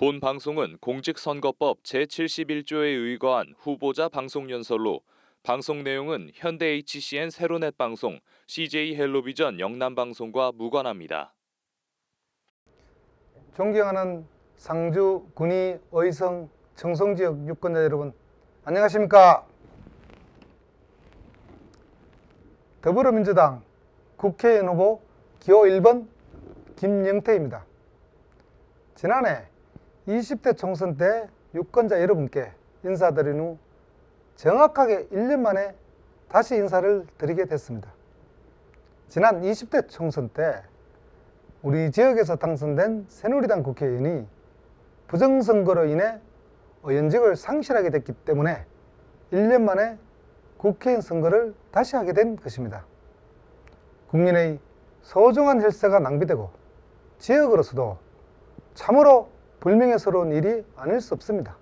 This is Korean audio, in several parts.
본 방송은 공직선거법 제71조에 의거한 후보자 방송연설로 방송 내용은 현대 HCN 세로넷 방송, CJ 헬로비전 영남방송과 무관합니다. 존경하는 상주, 군위, 의성, 청송지역 유권자 여러분, 안녕하십니까? 더불어민주당 국회의원 후보 기호 1번 김영태입니다. 지난해 20대 총선 때 유권자 여러분께 인사드린 후 정확하게 1년 만에 다시 인사를 드리게 됐습니다. 지난 20대 총선 때 우리 지역에서 당선된 새누리당 국회의원이 부정선거로 인해 의원직을 상실하게 됐기 때문에 1년 만에 국회의원 선거를 다시 하게 된 것입니다. 국민의 소중한 혈세가 낭비되고 지역으로서도 참으로 불명예스러운 일이 아닐 수 없습니다.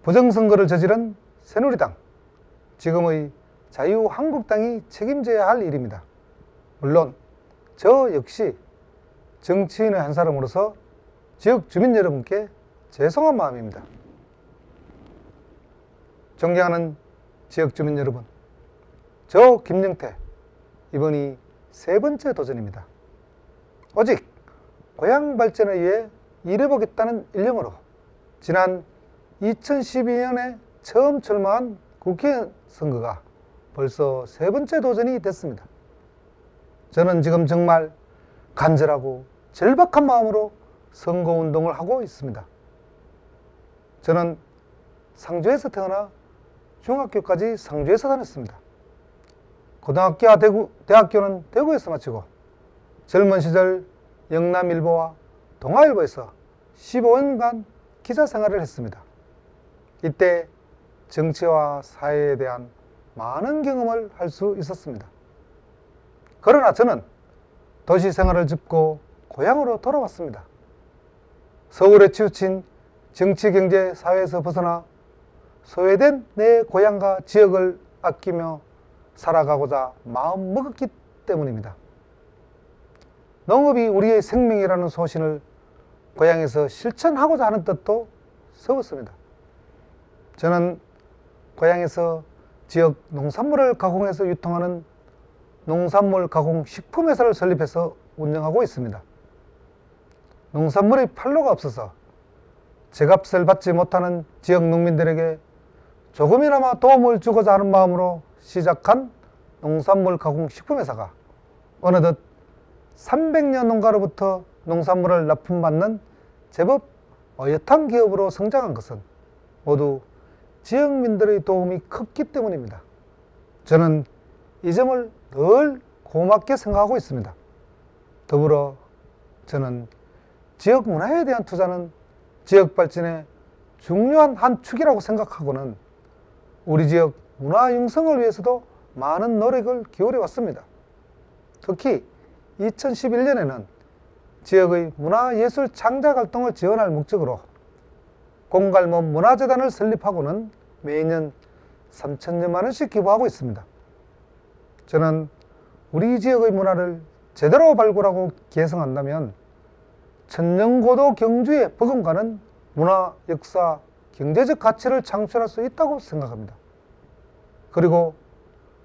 부정선거를 저지른 새누리당, 지금의 자유한국당이 책임져야 할 일입니다. 물론 저 역시 정치인의 한 사람으로서 지역 주민 여러분께 죄송한 마음입니다. 존경하는 지역 주민 여러분, 저 김영태 이번이 세 번째 도전입니다. 오직 고향 발전을 위해 일해보겠다는 일념으로 지난 2012년에 처음 출마한 국회의원 선거가 벌써 세 번째 도전이 됐습니다. 저는 지금 정말 간절하고 절박한 마음으로 선거운동을 하고 있습니다. 저는 상주에서 태어나 중학교까지 상주에서 다녔습니다. 고등학교와 대학교는 대구에서 마치고 젊은 시절 영남일보와 동아일보에서 15년간 기자 생활을 했습니다. 이때 정치와 사회에 대한 많은 경험을 할 수 있었습니다. 그러나 저는 도시 생활을 접고 고향으로 돌아왔습니다. 서울에 치우친 정치, 경제, 사회에서 벗어나 소외된 내 고향과 지역을 아끼며 살아가고자 마음 먹었기 때문입니다. 농업이 우리의 생명이라는 소신을 고향에서 실천하고자 하는 뜻도 세웠습니다. 저는 고향에서 지역 농산물을 가공해서 유통하는 농산물 가공 식품회사를 설립해서 운영하고 있습니다. 농산물의 판로가 없어서 제값을 받지 못하는 지역 농민들에게 조금이나마 도움을 주고자 하는 마음으로 시작한 농산물 가공 식품회사가 어느덧 300년 농가로부터 농산물을 납품받는 제법 어엿한 기업으로 성장한 것은 모두 지역민들의 도움이 컸기 때문입니다. 저는 이 점을 늘 고맙게 생각하고 있습니다. 더불어 저는 지역 문화에 대한 투자는 지역 발전의 중요한 한 축이라고 생각하고는 우리 지역 문화 융성을 위해서도 많은 노력을 기울여 왔습니다. 특히 2011년에는 지역의 문화예술 창작 활동을 지원할 목적으로 공갈모 문화재단을 설립하고는 매년 3,000여만 원씩 기부하고 있습니다. 저는 우리 지역의 문화를 제대로 발굴하고 개성한다면 천년고도 경주에 버금가는 문화, 역사, 경제적 가치를 창출할 수 있다고 생각합니다. 그리고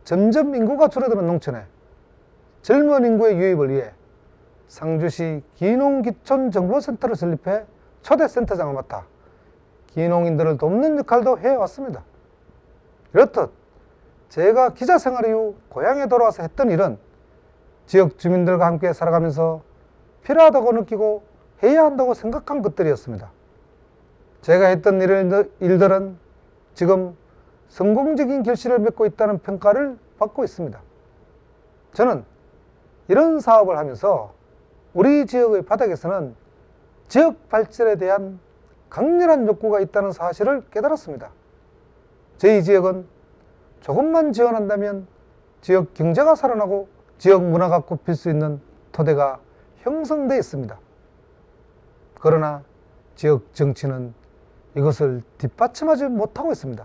점점 인구가 줄어드는 농촌에 젊은 인구의 유입을 위해 상주시 기농기촌정보센터를 설립해 초대 센터장을 맡아 기농인들을 돕는 역할도 해왔습니다. 이렇듯 제가 기자 생활 이후 고향에 돌아와서 했던 일은 지역 주민들과 함께 살아가면서 필요하다고 느끼고 해야 한다고 생각한 것들이었습니다. 제가 했던 일들은 지금 성공적인 결실을 맺고 있다는 평가를 받고 있습니다. 저는 이런 사업을 하면서 우리 지역의 바닥에서는 지역 발전에 대한 강렬한 욕구가 있다는 사실을 깨달았습니다. 저희 지역은 조금만 지원한다면 지역 경제가 살아나고 지역 문화가 꽃필 수 있는 토대가 형성되어 있습니다. 그러나 지역 정치는 이것을 뒷받침하지 못하고 있습니다.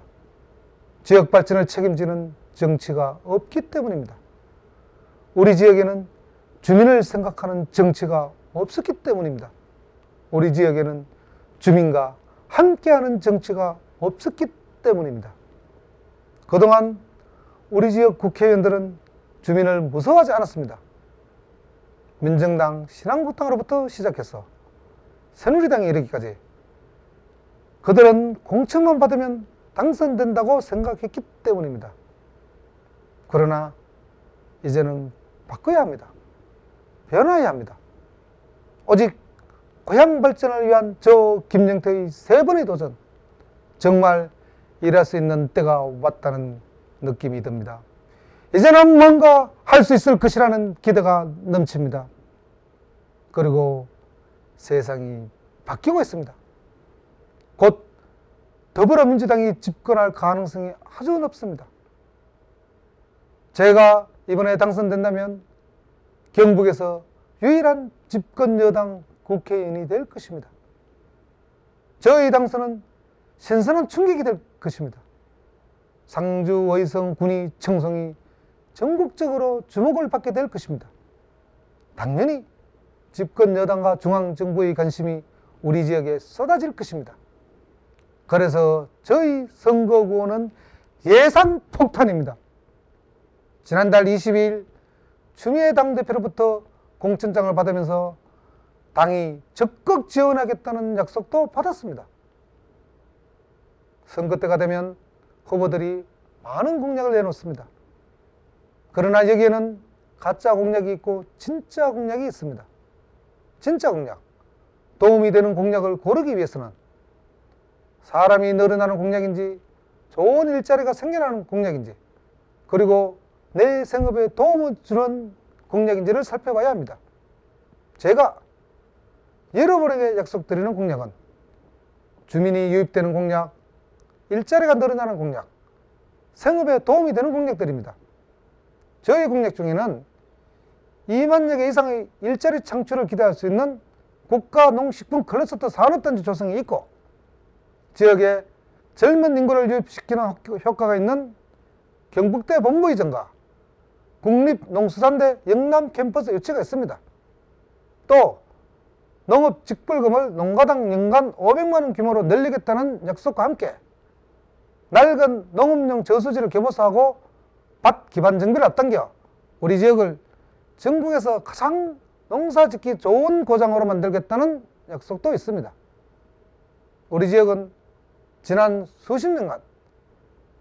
지역 발전을 책임지는 정치가 없기 때문입니다. 우리 지역에는 주민을 생각하는 정치가 없었기 때문입니다. 우리 지역에는 주민과 함께하는 정치가 없었기 때문입니다. 그동안 우리 지역 국회의원들은 주민을 무서워하지 않았습니다. 민정당, 신한국당으로부터 시작해서 새누리당에 이르기까지 그들은 공천만 받으면 당선된다고 생각했기 때문입니다. 그러나 이제는 바꿔야 합니다. 변화해야 합니다. 오직 고향 발전을 위한 저 김영태의 3번의 도전, 정말 일할 수 있는 때가 왔다는 느낌이 듭니다. 이제는 뭔가 할 수 있을 것이라는 기대가 넘칩니다. 그리고 세상이 바뀌고 있습니다. 곧 더불어민주당이 집권할 가능성이 아주 높습니다. 제가 이번에 당선된다면 경북에서 유일한 집권 여당 국회의원이 될 것입니다. 저의 당선은 신선한 충격이 될 것입니다. 상주, 의성, 군위, 청송이 전국적으로 주목을 받게 될 것입니다. 당연히 집권 여당과 중앙정부의 관심이 우리 지역에 쏟아질 것입니다. 그래서 저희 선거구호는 예산폭탄입니다. 지난달 22일 추미애 당대표로부터 공천장을 받으면서 당이 적극 지원하겠다는 약속도 받았습니다. 선거 때가 되면 후보들이 많은 공약을 내놓습니다. 그러나 여기에는 가짜 공약이 있고 진짜 공약이 있습니다. 진짜 공약, 도움이 되는 공약을 고르기 위해서는 사람이 늘어나는 공약인지 좋은 일자리가 생겨나는 공약인지 그리고 내 생업에 도움을 주는 공약인지를 살펴봐야 합니다. 제가 여러분에게 약속드리는 공약은 주민이 유입되는 공약, 일자리가 늘어나는 공약, 생업에 도움이 되는 공약들입니다. 저희 공약 중에는 2만여 개 이상의 일자리 창출을 기대할 수 있는 국가농식품 클러스터 산업단지 조성이 있고 지역에 젊은 인구를 유입시키는 효과가 있는 경북대 본부 이전과 국립농수산대 영남 캠퍼스 유치가 있습니다. 또 농업 직불금을 농가당 연간 500만 원 규모로 늘리겠다는 약속과 함께 낡은 농업용 저수지를 개보수하고 밭 기반 정비를 앞당겨 우리 지역을 전국에서 가장 농사짓기 좋은 고장으로 만들겠다는 약속도 있습니다. 우리 지역은 지난 수십 년간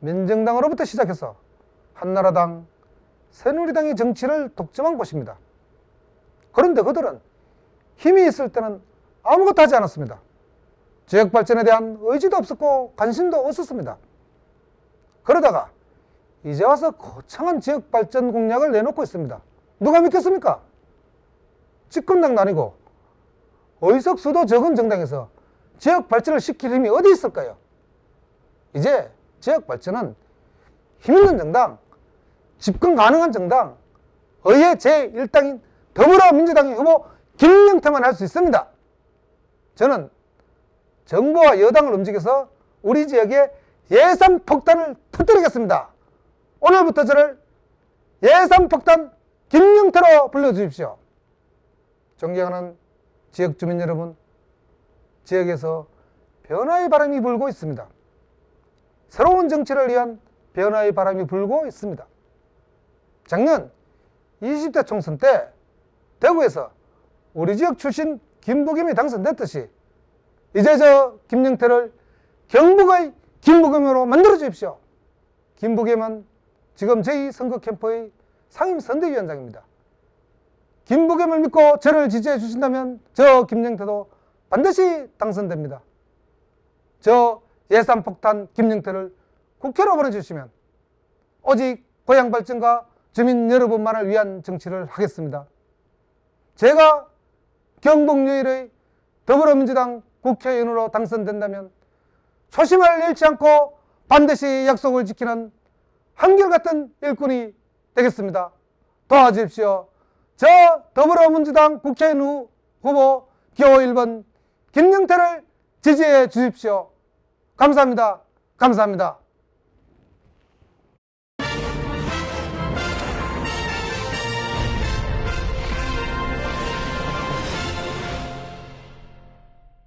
민정당으로부터 시작해서 한나라당, 새누리당의 정치를 독점한 곳입니다. 그런데 그들은 힘이 있을 때는 아무것도 하지 않았습니다. 지역 발전에 대한 의지도 없었고 관심도 없었습니다. 그러다가 이제 와서 거창한 지역 발전 공약을 내놓고 있습니다. 누가 믿겠습니까? 집권당도 아니고 의석수도 적은 정당에서 지역 발전을 시킬 힘이 어디 있을까요? 이제 지역 발전은 힘 있는 정당, 집권 가능한 정당, 의회 제1당인 더불어민주당의 후보 김영태만 할 수 있습니다. 저는 정부와 여당을 움직여서 우리 지역에 예산 폭탄을 터뜨리겠습니다. 오늘부터 저를 예산 폭탄 김영태로 불러주십시오. 존경하는 지역 주민 여러분, 지역에서 변화의 바람이 불고 있습니다. 새로운 정치를 위한 변화의 바람이 불고 있습니다. 작년 20대 총선 때 대구에서 우리 지역 출신 김부겸이 당선됐듯이 이제 저 김영태를 경북의 김부겸으로 만들어 주십시오. 김부겸은 지금 저희 선거 캠프의 상임선대위원장입니다. 김부겸을 믿고 저를 지지해 주신다면 저 김영태도 반드시 당선됩니다. 저 예산폭탄 김영태를 국회로 보내주시면 오직 고향 발전과 주민 여러분만을 위한 정치를 하겠습니다. 제가 경북 유일의 더불어민주당 국회의원으로 당선된다면 초심을 잃지 않고 반드시 약속을 지키는 한결같은 일꾼이 되겠습니다. 도와주십시오. 저 더불어민주당 국회의원 후보 기호 1번 김영태를 지지해 주십시오. 감사합니다. 감사합니다.